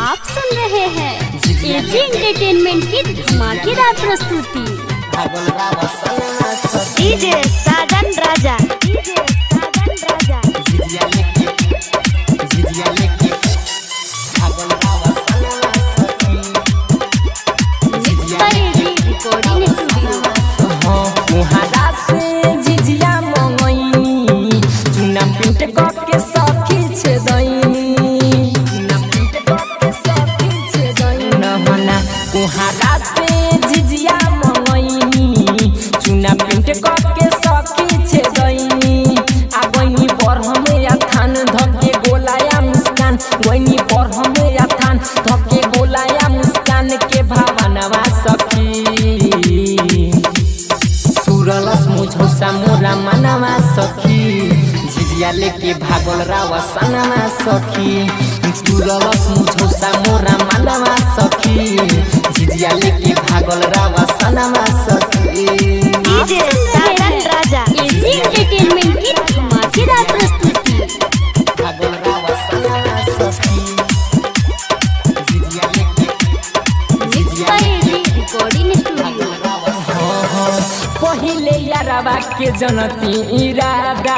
आप सुन रहे हैं एजी एंटरटेनमेंट की धमाकेदार प्रस्तुति। डीजे साजन राजा रिकॉर्डिंग लेके भागल रावा सनमा सखी तुरलस मुझोसा मोरा मनवा सखी जिजिया लेके भागल रावा सनमा सखी। डीजे साजन राजा एजी एंटरटेनमेंट की धमाकेदार प्रस्तुति। भागल रावा सनमा सखी जिजिया लेके रिकॉर्डिंग स्टूडियो। पहिले यारवा के जनती इरादा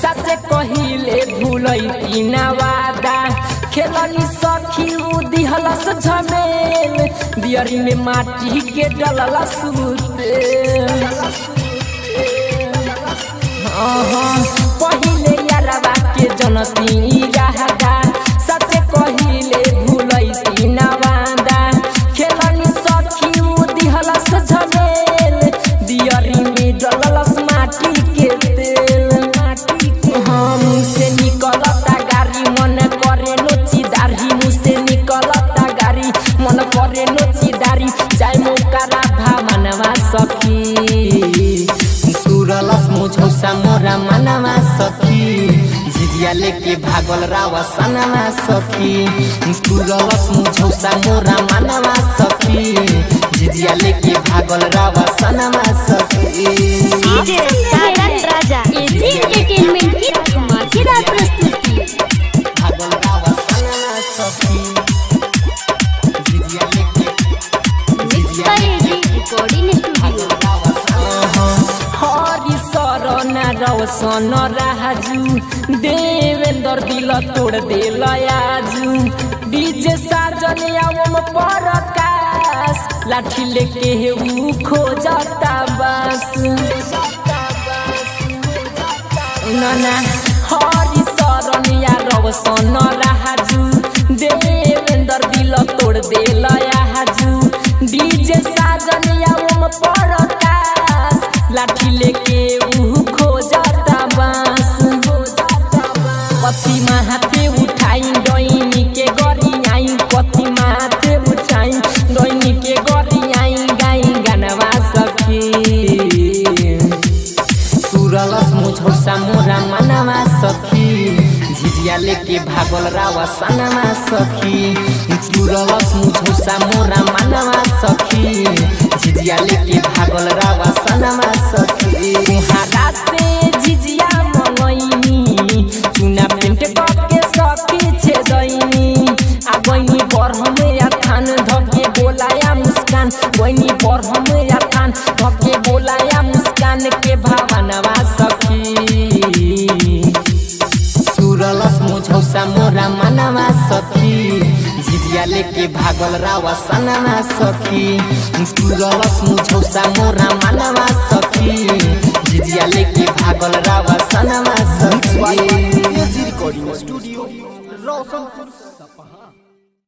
सचे कहिले भूलई ना वादा खेलनी सखी दिहलस झमेल दियरी में माटी के डललस पहिले यारवा के जनती इरादा सचे कहिले भूलई ना वादा खेलनी सखी दिहलस झमेल दियरी में डललस माटी के तेल मुझसे निकलता गाड़ी मन करे नोची दाढ़ी मुझसे निकलता गाड़ी मन करे नोची दाढ़ी जाय मोकारा भावनवा सखी तुरलस मुझौसा मोरा मनवा सखी जिजिया लेके भागल रावा सनमा सखी तुरलस मुझौसा मोरा मनवा सखी जिजिया लेके भागल रावा सनमा सखी। डीजे साजन राजा एजी एंटरटेनमेंट की धमाकेदार प्रस्तुति। भागल रावा सनमा सखी जिजिया लेके रिकॉर्डिंग स्टूडियो। हरि शरण रौशन राजू देवेंद्र दिल तोड़ दिल आजू डीजे साजन आवम परकाश लाठी लेके ऊ खोजता बस नाना हरि शरण रौशन राजू देवेंद्र दिल तोड़ दिल आजू डीजे साजन आवम परकाश लाठी लेके ऊ खोजता बस कथी माथे उठाई डोइनी के गरी आई कथी माथे उठाई डोइनी के गरी आई गाई गानवा सखी तुरलस मुझौसा मोरा मनवा सखी जिजिया लेके भागल रावा सनमा सखी तुरलस मुझौसा मोरा मनवा सखी जिजिया लेके भागल रावा सनमा सखी। हारा से जिजिया मंगैनी चुना पेंट करके सखी छे दैनी आ गइनी पर हमें थान धके बोलाया मुस्कान गइनी पर हमें थान धके बोलाया मुस्कान के भावनवा सखी तुरलस मुझौसा मोरा मनवा सखी जिजिया लेके भागल रावा सनमा सखी तुरलस मुझौसा मोरा मनवा सखी जिजिया लेके भागल रावा सनमा सखी। रिकॉर्डिंग स्टूडियो रोशनपुर सपहा।